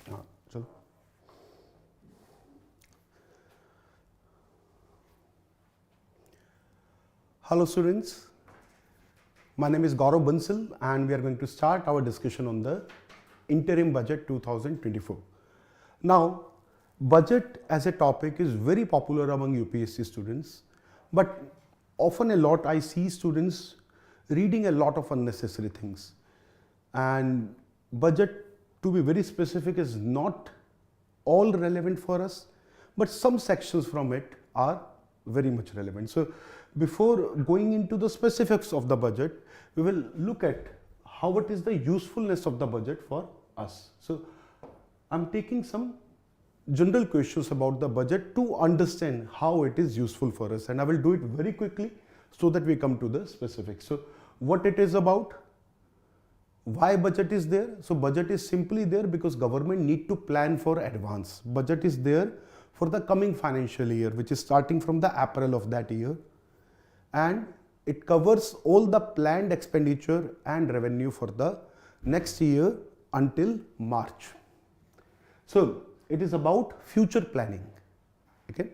चलो Hello students, my name is Gaurav Bansal and we are going to start our discussion on the interim budget 2024. Now, budget as a topic is very popular among UPSC students, but often a lot I see students reading a lot of unnecessary things, and budget, to be very specific, is not all relevant for us, but some sections from it are very much relevant. So before going into the specifics of the budget, we will look at how what is the usefulness of the budget for us. So I'm taking some general questions about the budget to understand how it is useful for us, and I will do it very quickly so that we come to the specifics. So what it is about, why budget is there? So budget is simply there because government need to plan for advance. Budget is there for the coming financial year, which is starting from the April of that year, and it covers all the planned expenditure and revenue for the next year until March. So it is about future planning. Okay.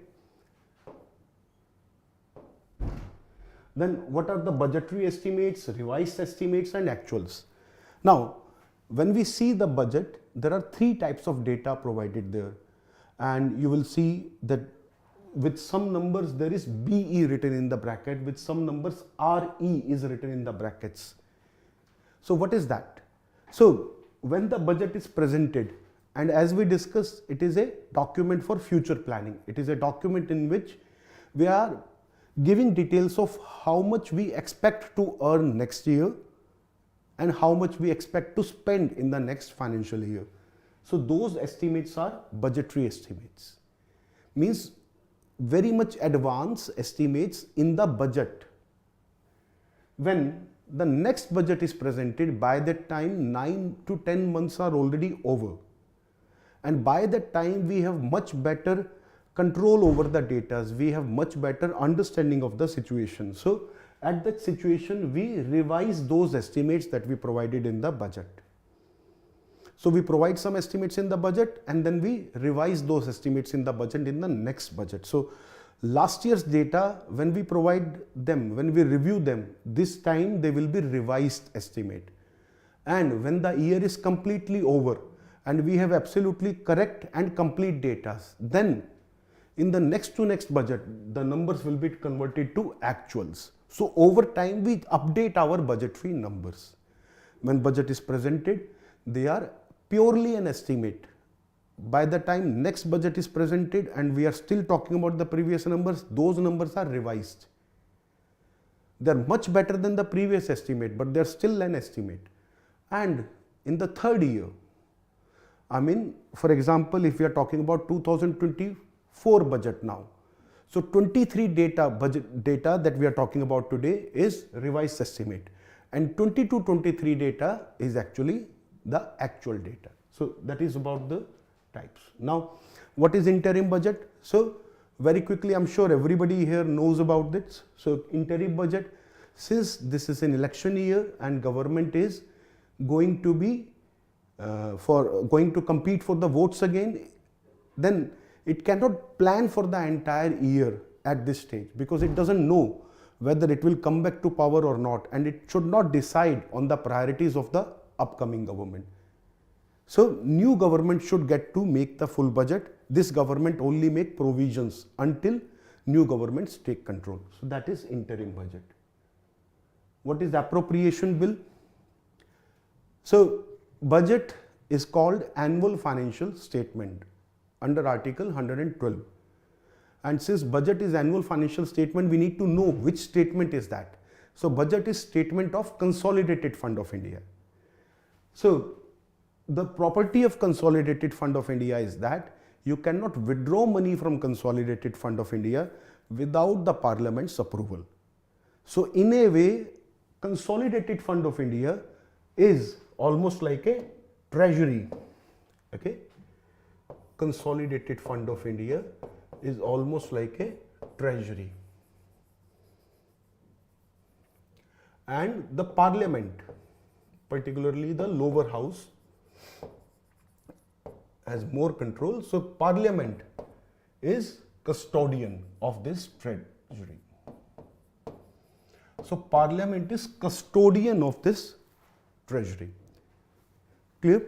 Then what are the budgetary estimates, revised estimates and actuals? Now, when we see the budget, there are three types of data provided there, and you will see that with some numbers there is BE written in the bracket, with some numbers RE is written in the brackets. So what is that? So when the budget is presented, and as we discussed, it is a document for future planning. It is a document in which we are giving details of how much we expect to earn next year and how much we expect to spend in the next financial year. So those estimates are budgetary estimates. Means very much advanced estimates in the budget. When the next budget is presented, by that time 9 to 10 months are already over. And by that time we have much better control over the data, we have much better understanding of the situation. So at that situation we revise those estimates that we provided in the budget. So we provide some estimates in the budget and then we revise those estimates in the budget in the next budget. So last year's data, when we provide them, when we review them, this time they will be revised estimate. And when the year is completely over and we have absolutely correct and complete data, then in the next to next budget, the numbers will be converted to actuals. So over time we update our budgetary numbers. When budget is presented, they are purely an estimate. By the time next budget is presented and we are still talking about the previous numbers, those numbers are revised. They are much better than the previous estimate, but they are still an estimate. And in the third year, I mean, for example, if we are talking about 2024 budget now, so 23 budget data that we are talking about today is revised estimate, and 22-23 data is actually the actual data. So that is about the types. Now, what is interim budget? So very quickly, I'm sure everybody here knows about this. So interim budget, since this is an election year and government is going to be going to compete for the votes again, then it cannot plan for the entire year at this stage because it doesn't know whether it will come back to power or not, and it should not decide on the priorities of the upcoming government. So new government should get to make the full budget. This government only make provisions until new governments take control. So that is interim budget. What is appropriation bill? So budget is called annual financial statement under Article 112. And since budget is annual financial statement, we need to know which statement is that. So budget is statement of Consolidated Fund of India. So the property of Consolidated Fund of India is that you cannot withdraw money from Consolidated Fund of India without the Parliament's approval. So in a way, Consolidated Fund of India is almost like a treasury. Okay, Consolidated Fund of India is almost like a treasury, and the Parliament, particularly the lower house, has more control. So Parliament is custodian of this treasury. So Parliament is custodian of this treasury. Clear?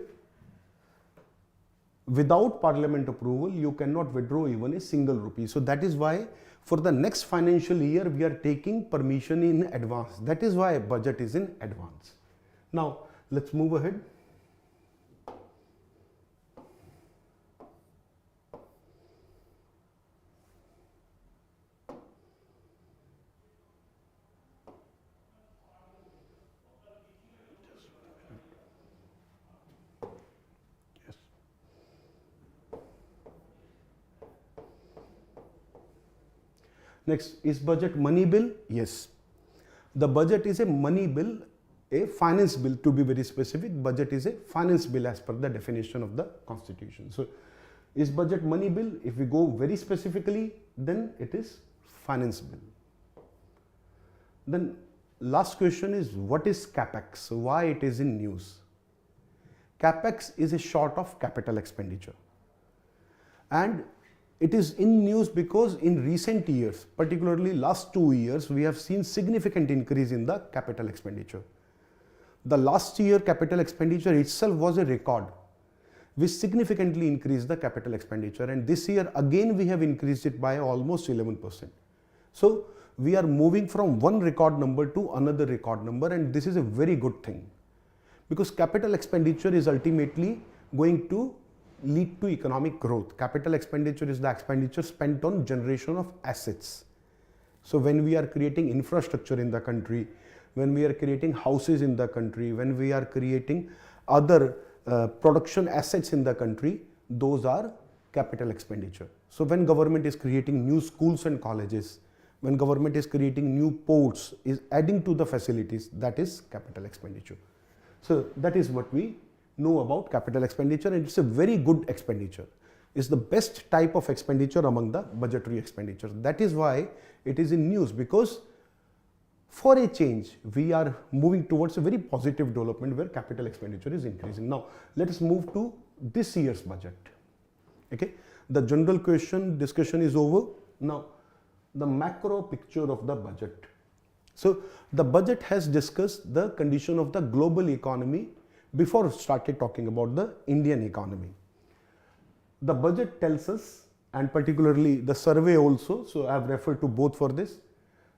Without Parliament approval, you cannot withdraw even a single rupee. So that is why for the next financial year, we are taking permission in advance. That is why budget is in advance. Now, let's move ahead. Next, is budget money bill? Yes. The budget is a money bill, a finance bill to be very specific. Budget is a finance bill as per the definition of the constitution. So, is budget money bill? If we go very specifically, then it is finance bill. Then last question is, what is capex? Why it is in news? Capex is a short of capital expenditure. And it is in news because in recent years, particularly last 2 years, we have seen significant increase in the capital expenditure. The last year capital expenditure itself was a record. We significantly increased the capital expenditure, and this year again we have increased it by almost 11%. So we are moving from one record number to another record number, and this is a very good thing because capital expenditure is ultimately going to lead to economic growth. Capital expenditure is the expenditure spent on generation of assets. So when we are creating infrastructure in the country, when we are creating houses in the country, when we are creating other production assets in the country, those are capital expenditure. So when government is creating new schools and colleges, when government is creating new ports, is adding to the facilities, that is capital expenditure. So that is what we know about capital expenditure, and it's a very good expenditure. It's the best type of expenditure among the budgetary expenditure. That is why it is in news, because for a change we are moving towards a very positive development where capital expenditure is increasing. Now let us move to this year's budget. Okay, the general question discussion is over. Now the macro picture of the budget. So the budget has discussed the condition of the global economy before started talking about the Indian economy. The budget tells us, and particularly the survey also, so I have referred to both for this,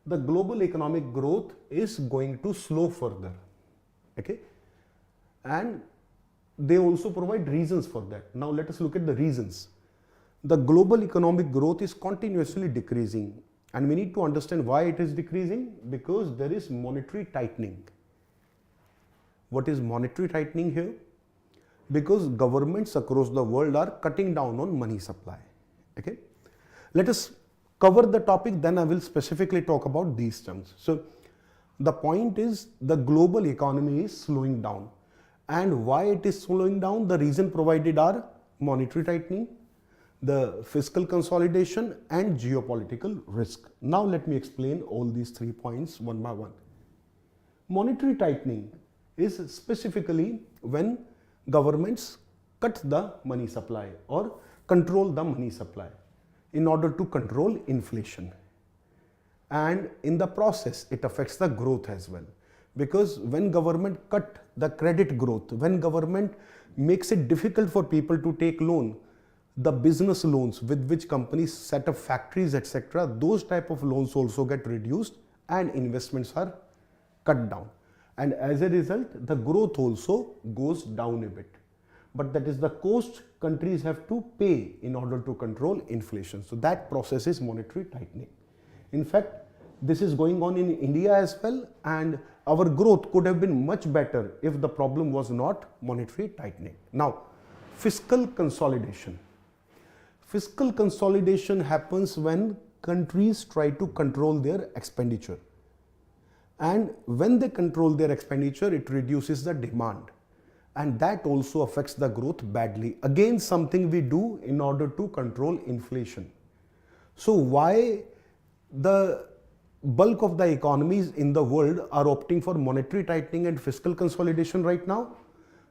the global economic growth is going to slow further. Okay, and they also provide reasons for that. Now let us look at the reasons. The global economic growth is continuously decreasing, and we need to understand why it is decreasing, because there is monetary tightening. What is monetary tightening here? Because governments across the world are cutting down on money supply. Okay, let us cover the topic, then I will specifically talk about these terms. So the point is, the global economy is slowing down, and why it is slowing down? The reason provided are monetary tightening, the fiscal consolidation, and geopolitical risk. Now let me explain all these 3 points one by one. Monetary tightening is specifically when governments cut the money supply or control the money supply in order to control inflation, and in the process it affects the growth as well, because when government cut the credit growth, when government makes it difficult for people to take loan, the business loans with which companies set up factories etc., those type of loans also get reduced and investments are cut down, and as a result the growth also goes down a bit. But that is the cost countries have to pay in order to control inflation. So that process is monetary tightening. In fact, this is going on in India as well, and our growth could have been much better if the problem was not monetary tightening. Now, fiscal consolidation. Fiscal consolidation happens when countries try to control their expenditure. And when they control their expenditure, it reduces the demand. And that also affects the growth badly. Again, something we do in order to control inflation. So why the bulk of the economies in the world are opting for monetary tightening and fiscal consolidation right now?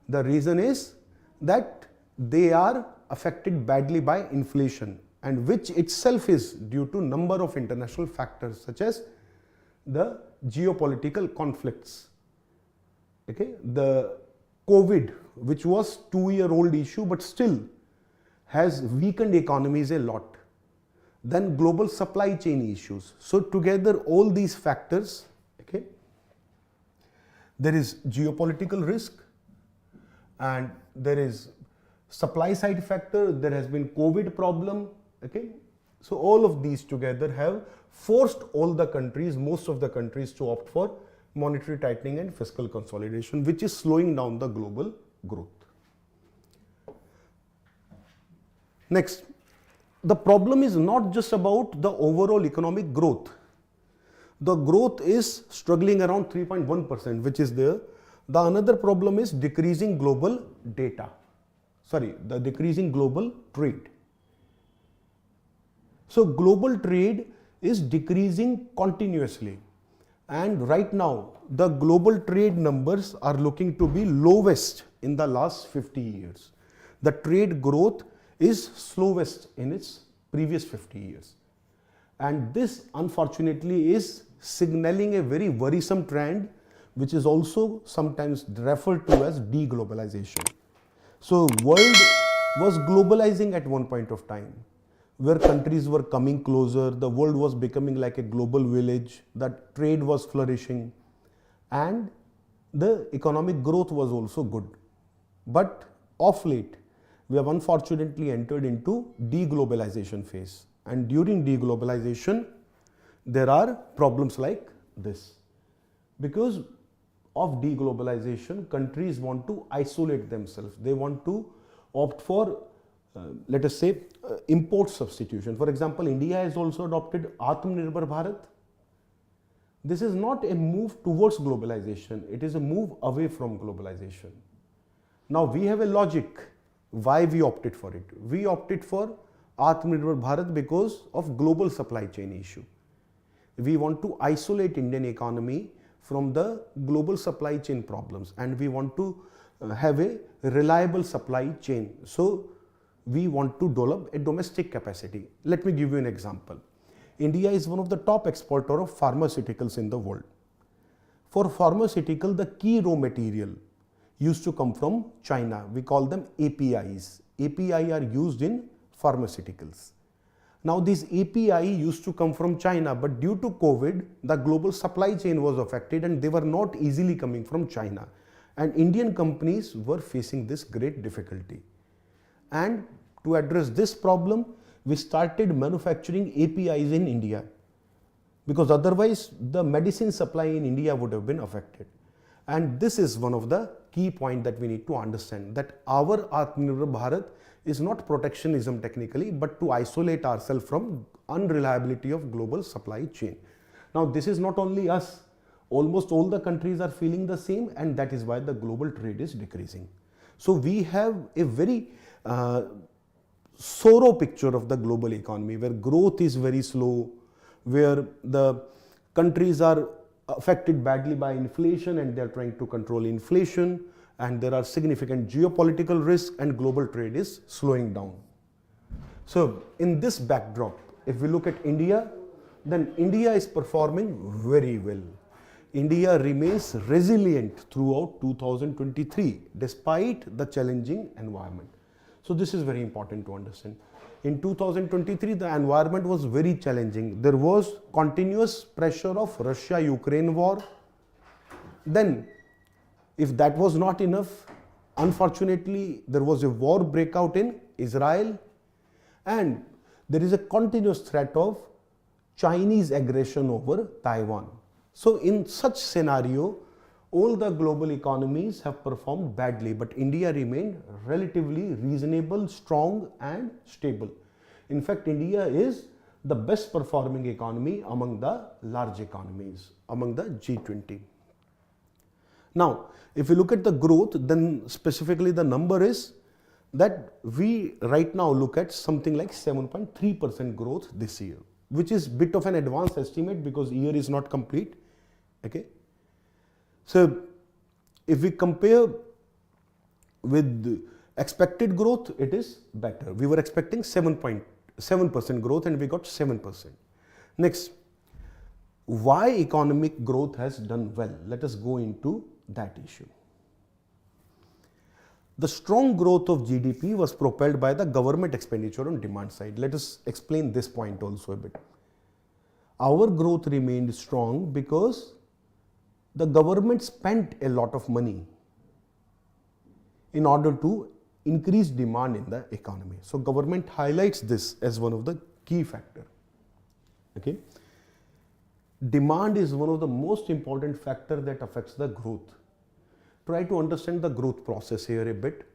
The reason is that they are affected badly by inflation, and which itself is due to number of international factors such as the geopolitical conflicts. Okay, the COVID, which was 2-year-old issue but still has weakened economies a lot. Then global supply chain issues. So together all these factors, okay, there is geopolitical risk and there is supply side factor, there has been COVID problem, okay. So all of these together have forced all the countries, most of the countries, to opt for monetary tightening and fiscal consolidation, which is slowing down the global growth. Next, the problem is not just about the overall economic growth. The growth is struggling around 3.1%, which is there. The another problem is decreasing global the decreasing global trade. So global trade is decreasing continuously, and right now the global trade numbers are looking to be lowest in the last 50 years. The trade growth is slowest in its previous 50 years, and this unfortunately is signaling a very worrisome trend, which is also sometimes referred to as deglobalization. So world was globalizing at one point of time, where countries were coming closer, the world was becoming like a global village, that trade was flourishing and the economic growth was also good. But of late, we have unfortunately entered into deglobalization phase, and during deglobalization there are problems like this. Because of deglobalization, countries want to isolate themselves. They want to opt for let us say import substitution. For example, India has also adopted Atmanirbhar Bharat. This is not a move towards globalization, it is a move away from globalization. Now we have a logic why we opted for it. We opted for Atmanirbhar Bharat because of global supply chain issue. We want to isolate Indian economy from the global supply chain problems, and we want to have a reliable supply chain. So we want to develop a domestic capacity. Let me give you an example. India is one of the top exporter of pharmaceuticals in the world. For pharmaceutical, the key raw material used to come from China. We call them APIs. API are used in pharmaceuticals. Now this API used to come from China, but due to COVID, the global supply chain was affected and they were not easily coming from China. And Indian companies were facing this great difficulty. And to address this problem, we started manufacturing APIs in India, because otherwise the medicine supply in India would have been affected. And this is one of the key points that we need to understand, that our Atmanirbhar Bharat is not protectionism technically, but to isolate ourselves from unreliability of global supply chain. Now this is not only us, almost all the countries are feeling the same, and that is why the global trade is decreasing. So we have a very sorrow picture of the global economy, where growth is very slow, where the countries are affected badly by inflation and they are trying to control inflation, and there are significant geopolitical risks, and global trade is slowing down. So in this backdrop, if we look at India, then India is performing very well. India remains resilient throughout 2023 despite the challenging environment. So this is very important to understand. In 2023, the environment was very challenging. There was continuous pressure of Russia-Ukraine war. Then, if that was not enough, unfortunately, there was a war breakout in Israel, and there is a continuous threat of Chinese aggression over Taiwan. So in such scenario, all the global economies have performed badly, but India remained relatively reasonable, strong and stable. In fact, India is the best performing economy among the large economies, among the G20. Now, if you look at the growth, then specifically the number is that we right now look at something like 7.3% growth this year, which is bit of an advanced estimate because year is not complete. Okay. So if we compare with Expected growth, it is better. We were expecting 7.7% growth and we got 7%. Next, why economic growth has done well? Let us go into that issue. The strong growth of GDP was propelled by the government expenditure on demand side. Let us explain this point also a bit. Our growth remained strong because the government spent a lot of money in order to increase demand in the economy. So government highlights this as one of the key factor. Okay. Demand is one of the most important factor that affects the growth. Try to understand the growth process here a bit.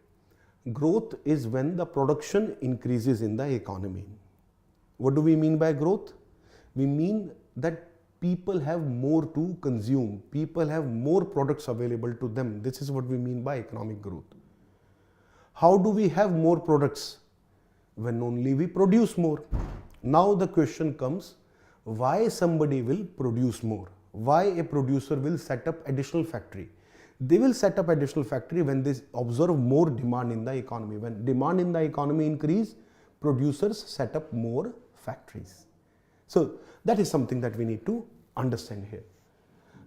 Growth is when the production increases in the economy. What do we mean by growth? We mean that people have more to consume. People have more products available to them. This is what we mean by economic growth. How do we have more products? When only we produce more. Now the question comes, why somebody will produce more? Why a producer will set up additional factory? They will set up additional factory when they observe more demand in the economy. When demand in the economy increase, producers set up more factories. So that is something that we need to understand here.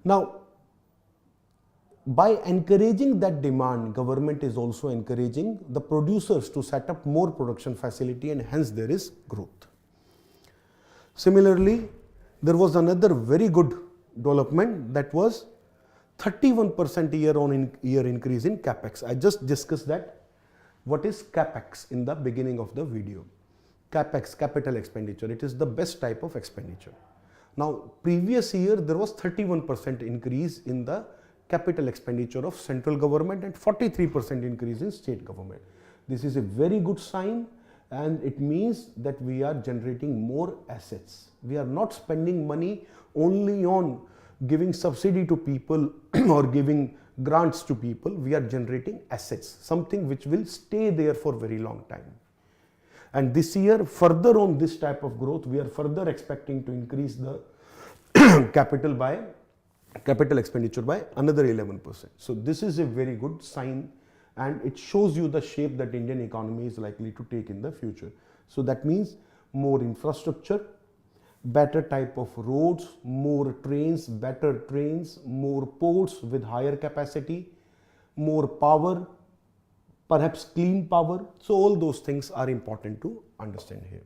Now, by encouraging that demand, government is also encouraging the producers to set up more production facility and hence there is growth. Similarly, there was another very good development, that was 31% year-on-year increase in capex. I just discussed that. What is capex in the beginning of the video? Capex, capital expenditure, it is the best type of expenditure. Now, previous year there was 31% increase in the capital expenditure of central government and 43% increase in state government. This is a very good sign and it means that we are generating more assets. We are not spending money only on giving subsidy to people or giving grants to people. We are generating assets, something which will stay there for very long time. And this year, further on this type of growth, we are further expecting to increase the capital expenditure by another 11%. So this is a very good sign and it shows you the shape that Indian economy is likely to take in the future. So that means more infrastructure, better type of roads, more trains, better trains, more ports with higher capacity, more power, perhaps clean power. So all those things are important to understand here.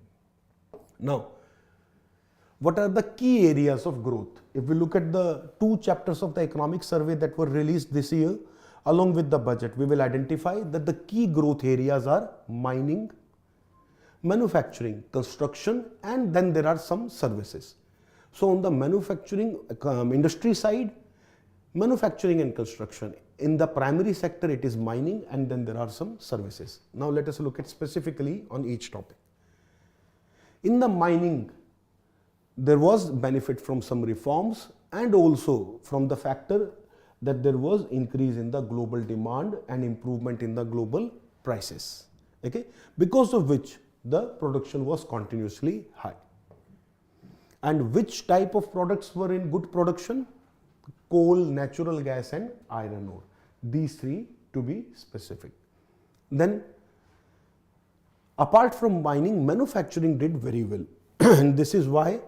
Now, what are the key areas of growth? If we look at the 2 chapters of the economic survey that were released this year, along with the budget, we will identify that the key growth areas are mining, manufacturing, construction, and then there are some services. So on the manufacturing industry side, manufacturing and construction. In the primary sector, it is mining and then there are some services. Now let us look at specifically on each topic. In the mining, there was benefit from some reforms and also from the factor that there was increase in the global demand and improvement in the global prices. Okay, because of which the production was continuously high. And which type of products were in good production? Coal, natural gas and iron ore. These 3 to be specific. Then apart from mining, manufacturing did very well. And this is why,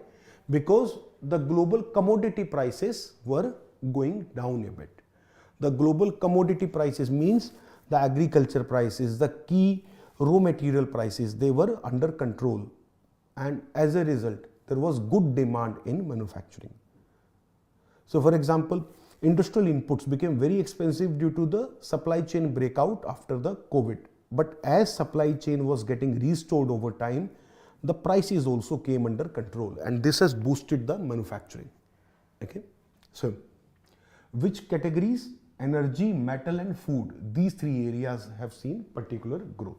because the global commodity prices were going down a bit. The global commodity prices means the agriculture prices, the key raw material prices, they were under control. And as a result, there was good demand in manufacturing. So for example, industrial inputs became very expensive due to the supply chain breakout after the COVID. But as supply chain was getting restored over time, the prices also came under control and this has boosted the manufacturing. Okay. So which categories? Energy, metal and food. These 3 areas have seen particular growth.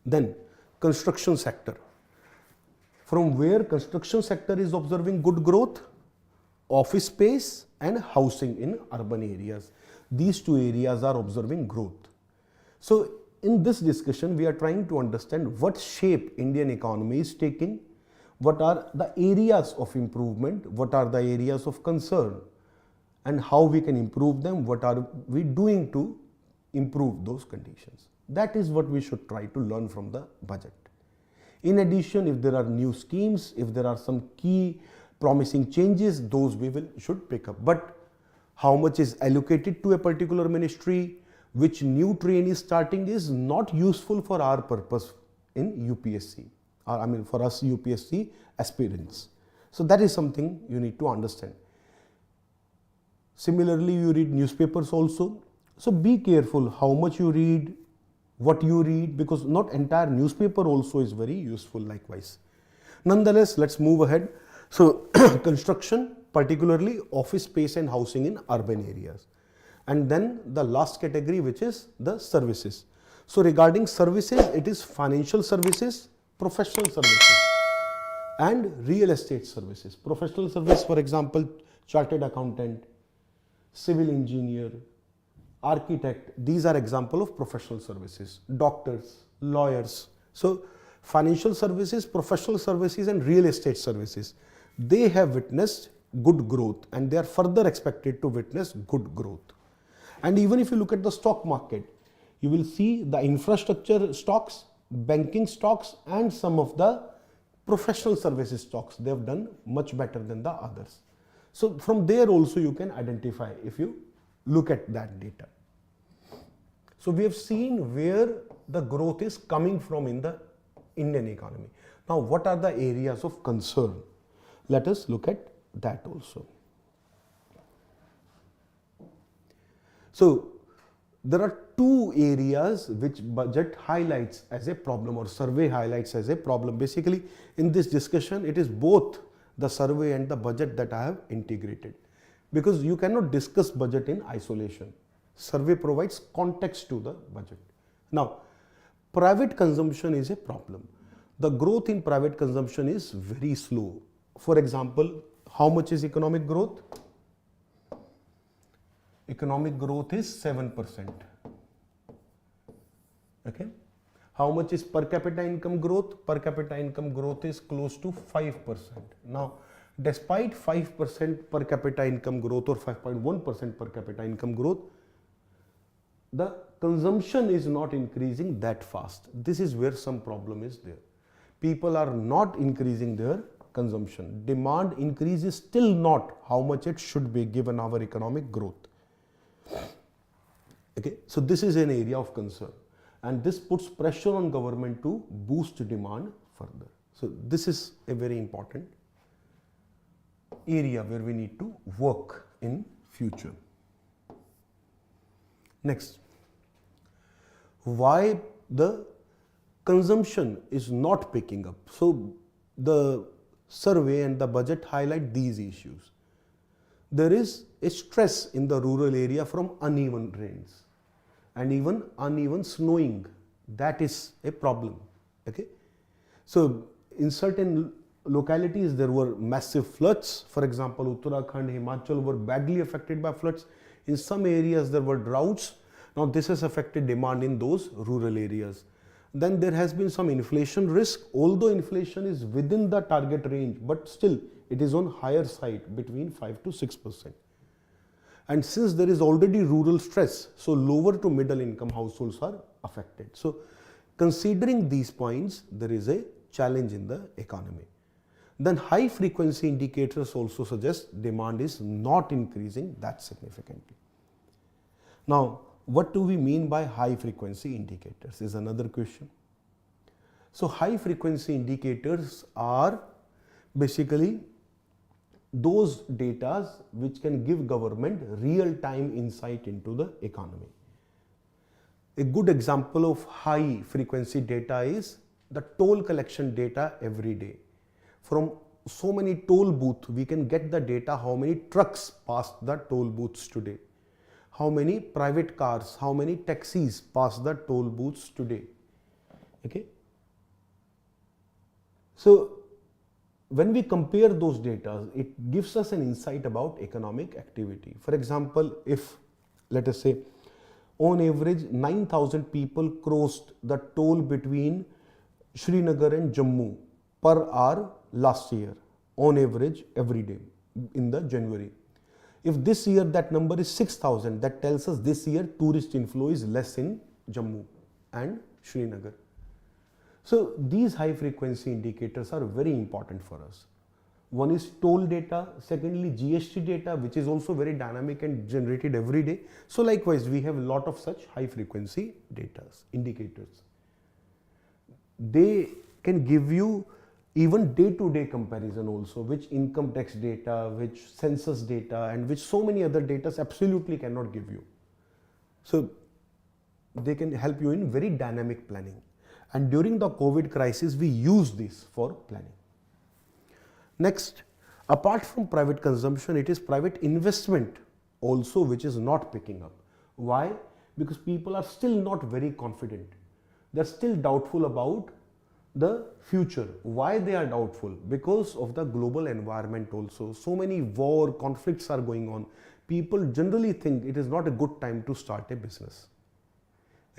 Then construction sector. From where construction sector is observing good growth? Office space and housing in urban areas. These 2 areas are observing growth. So in this discussion, we are trying to understand what shape Indian economy is taking, what are the areas of improvement, what are the areas of concern, and how we can improve them, what are we doing to improve those conditions. That is what we should try to learn from the budget. In addition, if there are new schemes, if there are some key promising changes, those we should pick up. But how much is allocated to a particular ministry, which new train is starting, is not useful for our purpose in UPSC, or I mean for us UPSC aspirants. So that is something you need to understand. Similarly, you read newspapers also. So be careful how much you read, what you read, because not entire newspaper also is very useful likewise. Nonetheless, let's move ahead. So construction, particularly office space and housing in urban areas. And then the last category, which is the services. So regarding services, it is financial services, professional services and real estate services. Professional service, for example, chartered accountant, civil engineer, architect, these are example of professional services, doctors, lawyers. So financial services, professional services and real estate services, they have witnessed good growth and they are further expected to witness good growth. And even if you look at the stock market, you will see the infrastructure stocks, banking stocks and some of the professional services stocks, they have done much better than the others. So from there also you can identify if you look at that data. So we have seen where the growth is coming from in the Indian economy. Now what are the areas of concern? Let us look at that also. So there are two areas which budget highlights as a problem or survey highlights as a problem. Basically in this discussion it is both the survey and the budget that I have integrated, because you cannot discuss budget in isolation. Survey provides context to the budget. Now, private consumption is a problem. The growth in private consumption is very slow. For example, how much is economic growth? Economic growth is 7%. Okay. How much is per capita income growth? Per capita income growth is close to 5%. Now, despite 5% per capita income growth or 5.1% per capita income growth, the consumption is not increasing that fast. This is where some problem is there. People are not increasing their consumption. Demand increase is still not how much it should be given our economic growth. Okay, so this is an area of concern. And this puts pressure on government to boost demand further. So this is a very important area where we need to work in future. Next, why the consumption is not picking up? So the survey and the budget highlight these issues. There is a stress in the rural area from uneven rains and even uneven snowing. That is a problem. Okay, so in certain localities there were massive floods. For example, Uttarakhand, Himachal were badly affected by floods. In some areas there were droughts. Now this has affected demand in those rural areas. Then there has been some inflation risk, although inflation is within the target range, but still it is on higher side, between 5 to 6%. And since there is already rural stress, so lower to middle income households are affected. So considering these points, there is a challenge in the economy. Then high frequency indicators also suggest demand is not increasing that significantly. Now, what do we mean by high frequency indicators is another question. So high frequency indicators are basically those data which can give government real-time insight into the economy. A good example of high frequency data is the toll collection data every day. From so many toll booths, we can get the data how many trucks pass the toll booths today, how many private cars, how many taxis pass the toll booths today. Okay. So when we compare those data, it gives us an insight about economic activity. For example, if let us say on average 9,000 people crossed the toll between Srinagar and Jammu per hour last year, on average every day in the January. If this year that number is 6,000, that tells us this year tourist inflow is less in Jammu and Srinagar. So these high frequency indicators are very important for us. One is toll data, secondly GST data, which is also very dynamic and generated every day. So likewise, we have a lot of such high frequency data, indicators. They can give you even day-to-day comparison also, which income tax data, which census data, and which so many other data absolutely cannot give you. So they can help you in very dynamic planning. And during the COVID crisis, we use this for planning. Next, apart from private consumption, it is private investment also which is not picking up. Why? Because people are still not very confident. They're still doubtful about the future. Why they are doubtful? Because of the global environment also. So many war, conflicts are going on. People generally think it is not a good time to start a business.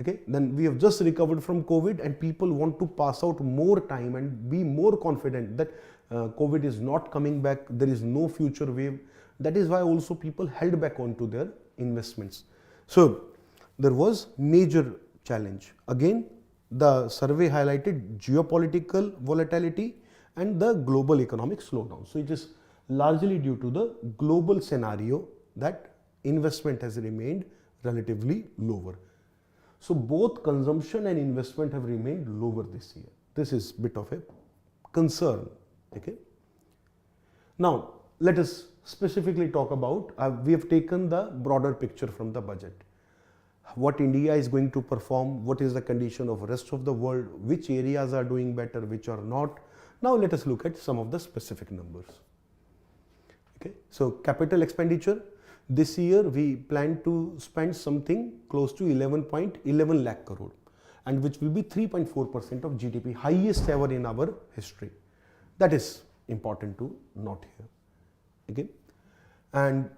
Okay, then we have just recovered from COVID and people want to pass out more time and be more confident that COVID is not coming back, there is no future wave. That is why also people held back onto their investments. So there was major challenge. Again, the survey highlighted geopolitical volatility and the global economic slowdown. So it is largely due to the global scenario that investment has remained relatively lower. So both consumption and investment have remained lower this year. This is a bit of a concern. Okay. Now let us specifically talk about, we have taken the broader picture from the budget. What India is going to perform, what is the condition of the rest of the world, which areas are doing better, which are not. Now let us look at some of the specific numbers. Okay. So capital expenditure, this year we plan to spend something close to 11.11 lakh crore, and which will be 3.4% of GDP, highest ever in our history. That is important to note here. Okay. And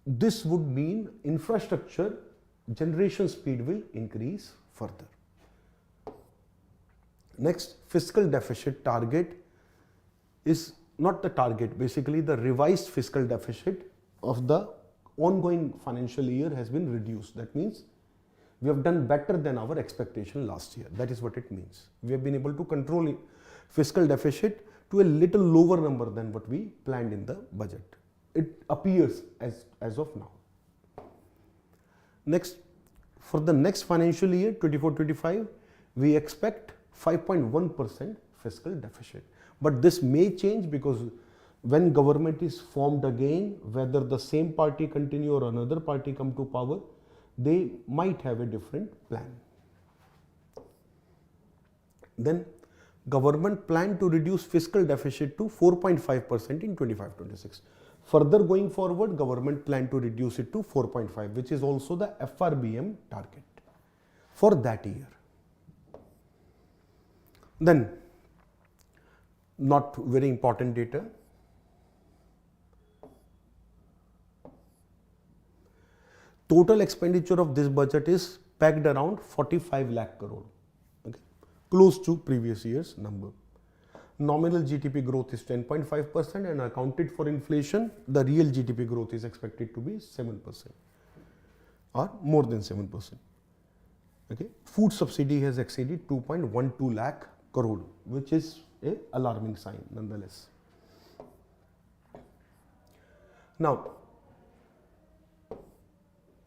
this would mean infrastructure generation speed will increase further. Next, fiscal deficit target is not the target, basically the revised fiscal deficit of the ongoing financial year has been reduced. That means we have done better than our expectation last year. That is what it means. We have been able to control fiscal deficit to a little lower number than what we planned in the budget. It appears as of now. Next, for the next financial year 24-25, we expect 5.1% fiscal deficit. But this may change because when government is formed again, whether the same party continue or another party come to power, they might have a different plan. Then government plan to reduce fiscal deficit to 4.5% in 25-26. Further going forward, government plan to reduce it to 4.5, which is also the FRBM target for that year. Then, not very important data. Total expenditure of this budget is pegged around 45 lakh crore, okay, close to previous year's number. Nominal GDP growth is 10.5% and accounted for inflation, the real GDP growth is expected to be 7% or more than 7%. Okay. Food subsidy has exceeded 2.12 lakh crore, which is an alarming sign nonetheless. Now,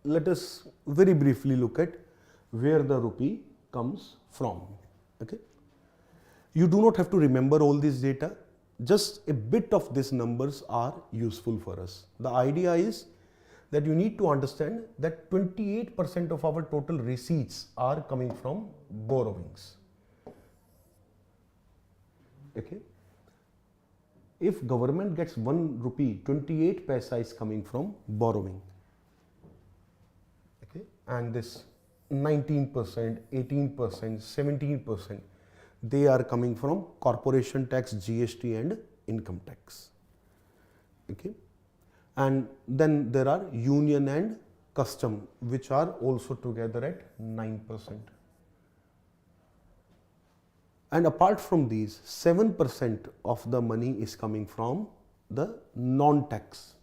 let us very briefly look at where the rupee comes from. Okay. You do not have to remember all this data, just a bit of these numbers are useful for us. The idea is that you need to understand that 28% of our total receipts are coming from borrowings. Okay. If government gets 1 rupee, 28 paisa is coming from borrowing. Okay. And this 19%, 18%, 17%, they are coming from corporation tax, GST and income tax. Okay. And then there are union and custom, which are also together at 9%. And apart from these, 7% of the money is coming from the non-tax.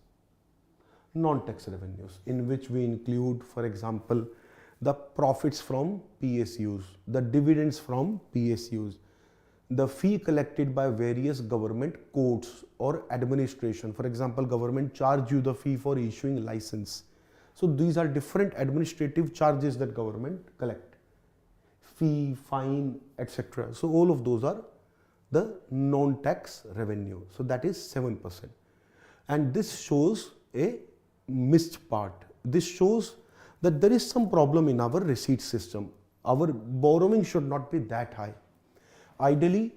non-tax revenues, in which we include, for example, the profits from PSUs, the dividends from PSUs, the fee collected by various government courts or administration. For example, government charge you the fee for issuing license. So these are different administrative charges that government collect. Fee, fine, etc. So all of those are the non-tax revenue. So that is 7%. And this shows a missed part. This shows that there is some problem in our receipt system. Our borrowing should not be that high. Ideally,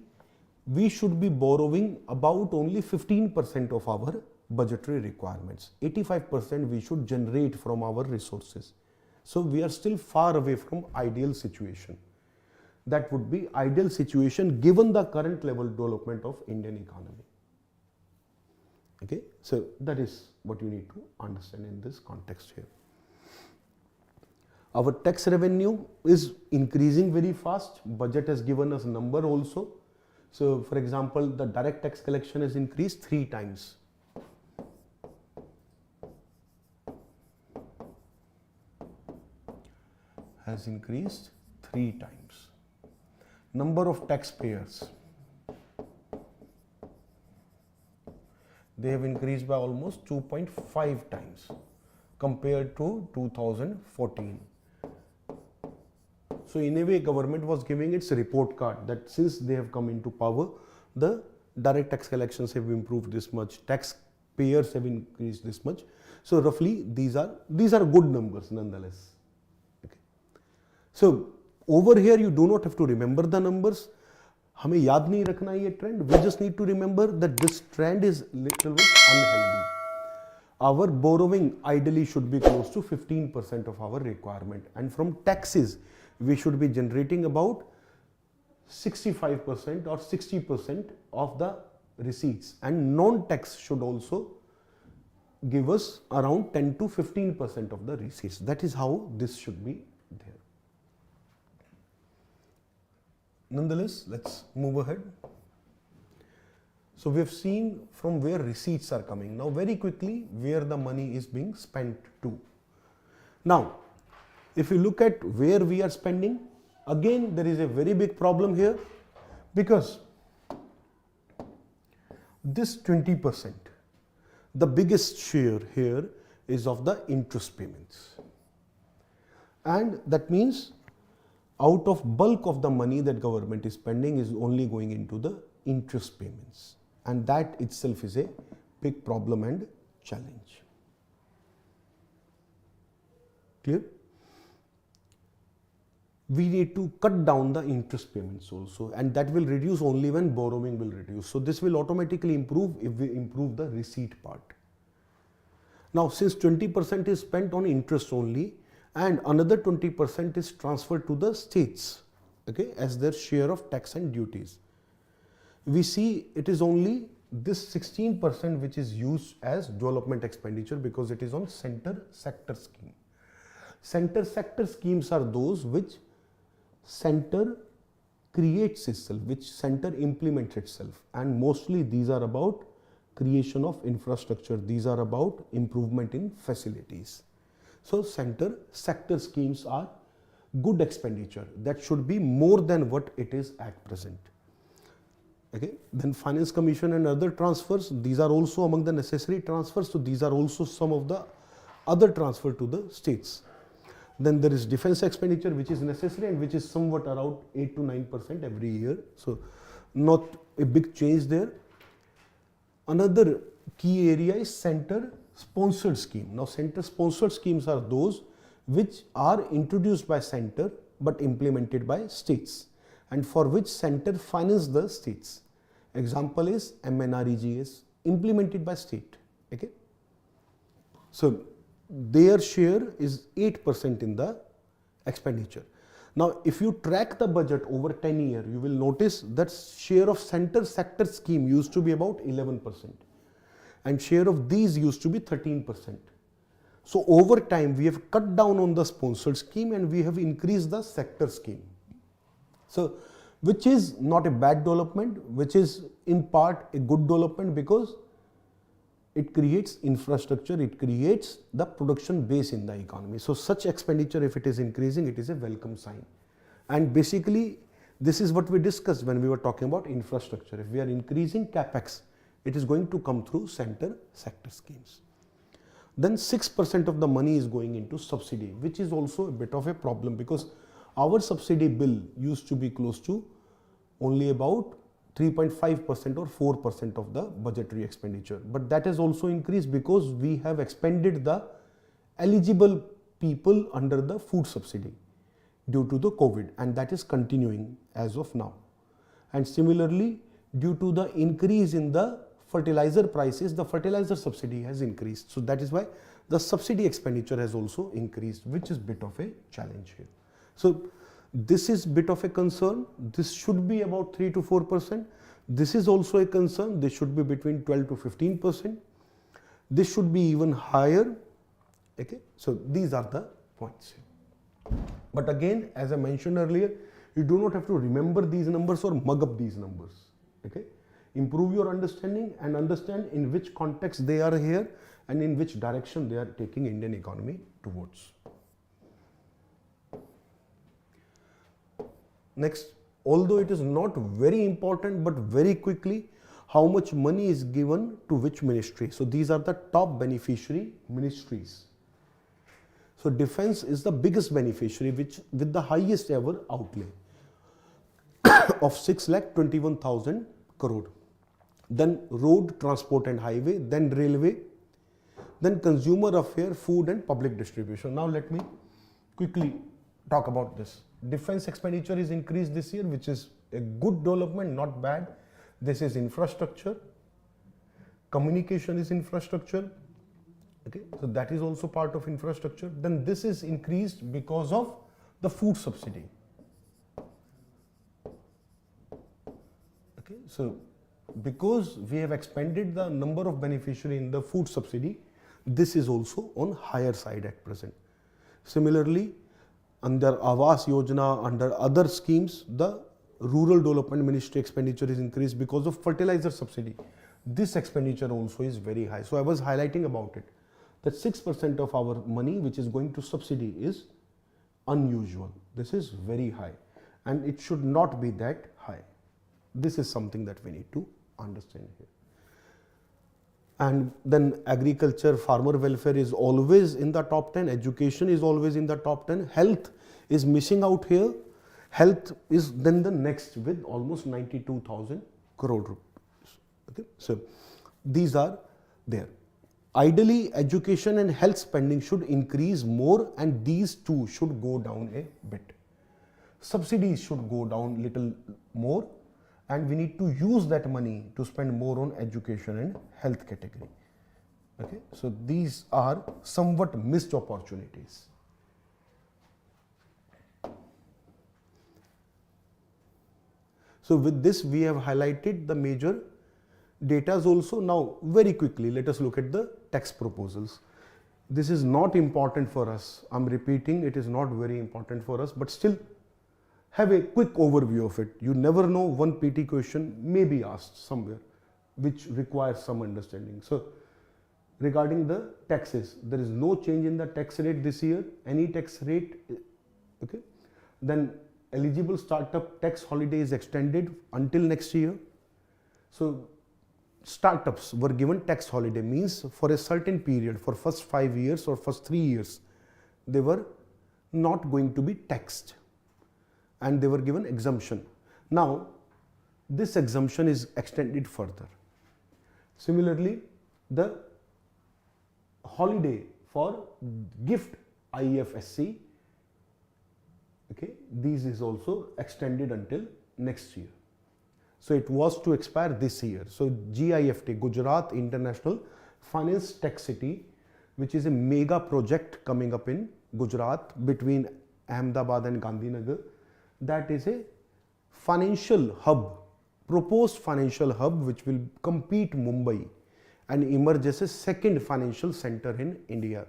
we should be borrowing about only 15% of our budgetary requirements. 85% we should generate from our resources. So we are still far away from ideal situation. That would be ideal situation given the current level development of Indian economy. Okay, so that is what you need to understand in this context here. Our tax revenue is increasing very fast. Budget has given us number also. So for example, the direct tax collection has increased 3 times. Has increased 3 times. Number of taxpayers, they have increased by almost 2.5 times compared to 2014. So in a way, government was giving its report card that since they have come into power, the direct tax collections have improved this much, taxpayers have increased this much. So roughly these are good numbers nonetheless. Okay. So over here you do not have to remember the numbers. हमें याद नहीं रखना ये trend. We just need to remember that this trend is little bit unhealthy. Our borrowing ideally should be close to 15% of our requirement, and from taxes we should be generating about 65% or 60% of the receipts, and non-tax should also give us around 10 to 15% of the receipts. That is how this should be there. Nonetheless, let's move ahead. So we have seen from where receipts are coming. Now very quickly, where the money is being spent to. Now, if you look at where we are spending, again there is a very big problem here, because this 20%, the biggest share here is of the interest payments. And that means out of bulk of the money that government is spending is only going into the interest payments. And that itself is a big problem and challenge. Clear? We need to cut down the interest payments also, and that will reduce only when borrowing will reduce. So this will automatically improve if we improve the receipt part. Now since 20% is spent on interest only, and another 20% is transferred to the states, okay, as their share of tax and duties. We see it is only this 16% which is used as development expenditure, because it is on center sector scheme. Center sector schemes are those which center creates itself, which center implements itself, and mostly these are about creation of infrastructure, these are about improvement in facilities. So center sector schemes are good expenditure that should be more than what it is at present. Okay. Then finance commission and other transfers, these are also among the necessary transfers, so these are also some of the other transfer to the states. Then there is defense expenditure, which is necessary and which is somewhat around 8 to 9% every year, so not a big change there. Another key area is center sponsored scheme. Now center sponsored schemes are those which are introduced by center but implemented by states, and for which center finance the states. Example is MNREGS, implemented by state. Okay. So their share is 8% in the expenditure. Now if you track the budget over 10 years, you will notice that share of center sector scheme used to be about 11%, and share of these used to be 13%. So over time we have cut down on the sponsored scheme and we have increased the sector scheme. So which is not a bad development, which is in part a good development, because it creates infrastructure, it creates the production base in the economy. So such expenditure, if it is increasing, it is a welcome sign. And basically, this is what we discussed when we were talking about infrastructure. If we are increasing capex, it is going to come through center sector schemes. Then 6% of the money is going into subsidy, which is also a bit of a problem, because our subsidy bill used to be close to only about 3.5% or 4% of the budgetary expenditure. But that has also increased because we have expanded the eligible people under the food subsidy due to the COVID, and that is continuing as of now. And similarly, due to the increase in the fertilizer prices, the fertilizer subsidy has increased. So that is why the subsidy expenditure has also increased, which is a bit of a challenge here. So this is bit of a concern. This should be about 3 to 4%. This is also a concern. This should be between 12 to 15%. This should be even higher. Okay, so these are the points here. But again, as I mentioned earlier, you do not have to remember these numbers or mug up these numbers. Okay, improve your understanding and understand in which context they are here and in which direction they are taking Indian economy towards. Next, although it is not very important, but very quickly, how much money is given to which ministry? So these are the top beneficiary ministries. So defense is the biggest beneficiary, which with the highest ever outlay of 6,21,000 crore. Then road, transport and highway, then railway, then consumer affair, food and public distribution. Now let me quickly talk about this. Defense expenditure is increased this year, which is a good development, not bad. This is infrastructure. Communication is infrastructure. Okay, so that is also part of infrastructure. Then this is increased because of the food subsidy. Okay, so because we have expanded the number of beneficiaries in the food subsidy, this is also on higher side at present. Similarly, under Awas Yojana, under other schemes, the Rural Development Ministry expenditure is increased because of fertilizer subsidy. This expenditure also is very high. So I was highlighting about it, that 6% of our money which is going to subsidy is unusual. This is very high and it should not be that high. This is something that we need to understand here. And then agriculture, farmer welfare is always in the top 10, education is always in the top 10, health is missing out here. Health is then the next with almost 92,000 crore rupees. Okay, so these are there. Ideally, education and health spending should increase more, and these two should go down a bit. Subsidies should go down little more, and we need to use that money to spend more on education and health category. Okay, so these are somewhat missed opportunities. So with this, we have highlighted the major datas also. Now, very quickly, let us look at the tax proposals. This is not important for us. I'm repeating, it is not very important for us, but still have a quick overview of it. You never know, one PT question may be asked somewhere, which requires some understanding. So, regarding the taxes, there is no change in the tax rate this year. Any tax rate, okay. Then eligible startup tax holiday is extended until next year. So startups were given tax holiday, means for a certain period, for first 5 years or first 3 years, they were not going to be taxed and they were given exemption. Now this exemption is extended further. Similarly, the holiday for gift IFSC, okay, these is also extended until next year. So it was to expire this year. So GIFT, Gujarat International Finance Tech City, which is a mega project coming up in Gujarat between Ahmedabad and Gandhinagar, that is a financial hub, proposed financial hub which will compete Mumbai and emerge as a second financial center in India.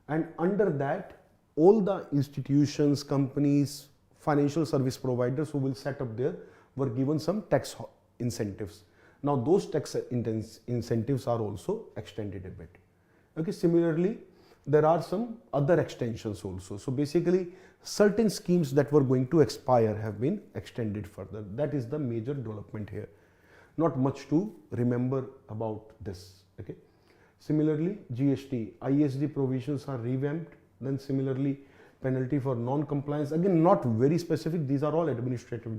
And under that, all the institutions, companies, financial service providers who will set up there were given some tax incentives. Now those tax incentives are also extended a bit. Okay, similarly, there are some other extensions also. So basically, certain schemes that were going to expire have been extended further. That is the major development here. Not much to remember about this. Okay. Similarly, GST, ISD provisions are revamped. Then similarly, penalty for non-compliance. Again, not very specific. These are all administrative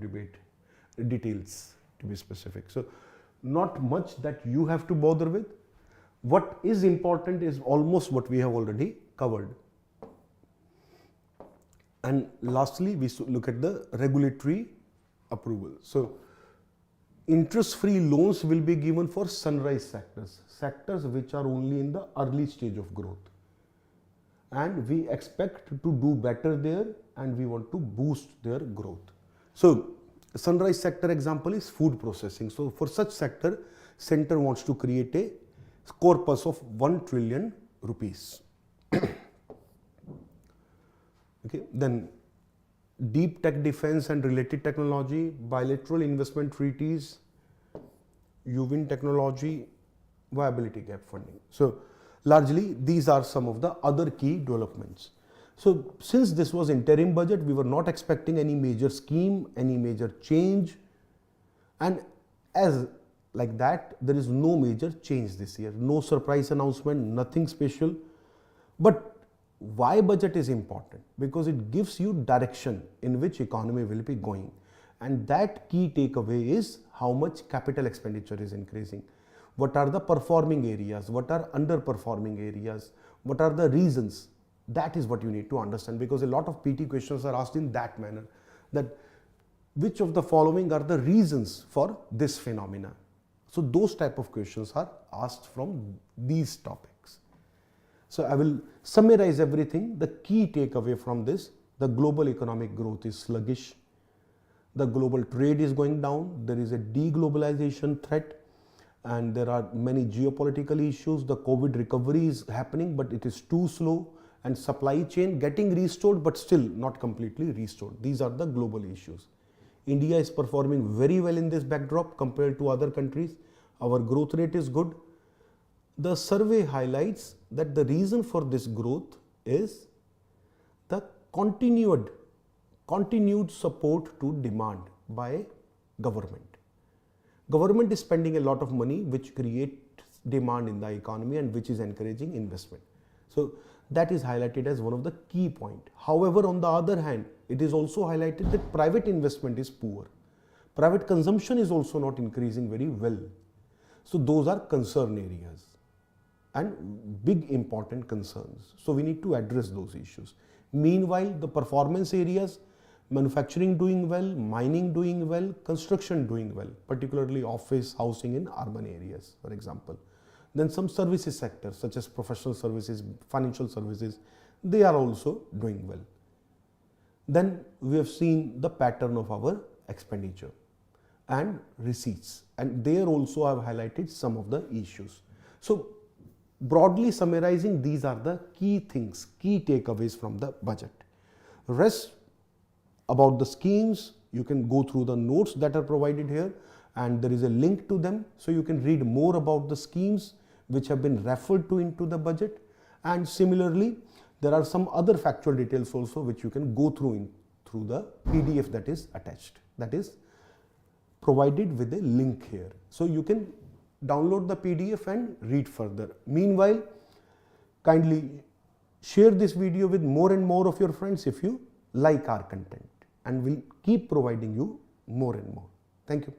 details to be specific. So not much that you have to bother with. What is important is almost what we have already covered. And lastly, we look at the regulatory approval. So interest-free loans will be given for sunrise sectors which are only in the early stage of growth. And we expect to do better there and we want to boost their growth. So sunrise sector example is food processing. So for such sector, center wants to create a corpus of 1 trillion rupees. Okay, then deep tech defense and related technology, bilateral investment treaties, UWIN technology, viability gap funding. So largely these are some of the other key developments. So since this was interim budget, we were not expecting any major scheme, any major change, and as like that, there is no major change this year, no surprise announcement, nothing special. But why budget is important? Because it gives you direction in which economy will be going. And that key takeaway is how much capital expenditure is increasing. What are the performing areas? What are underperforming areas? What are the reasons? That is what you need to understand, because a lot of PT questions are asked in that manner, that which of the following are the reasons for this phenomena? So those type of questions are asked from these topics. So I will summarize everything. The key takeaway from this: the global economic growth is sluggish. The global trade is going down. There is a deglobalization threat, and there are many geopolitical issues. The COVID recovery is happening, but it is too slow, and supply chain getting restored, but still not completely restored. These are the global issues. India is performing very well in this backdrop compared to other countries. Our growth rate is good. The survey highlights that the reason for this growth is the continued support to demand by government. Government is spending a lot of money which creates demand in the economy and which is encouraging investment. So that is highlighted as one of the key points. However, on the other hand, it is also highlighted that private investment is poor. Private consumption is also not increasing very well. So those are concern areas and big important concerns. So we need to address those issues. Meanwhile, the performance areas, manufacturing doing well, mining doing well, construction doing well, particularly office, housing in urban areas, for example. Then some services sectors such as professional services, financial services, they are also doing well. Then we have seen the pattern of our expenditure and receipts, and there also I have highlighted some of the issues. So broadly summarizing, these are the key things, key takeaways from the budget. Rest about the schemes, you can go through the notes that are provided here, and there is a link to them, so you can read more about the schemes which have been referred to into the budget. And similarly, there are some other factual details also which you can go through through the PDF that is attached, that is provided with a link here. So you can download the PDF and read further. Meanwhile, kindly share this video with more and more of your friends if you like our content, and we'll keep providing you more and more. Thank you.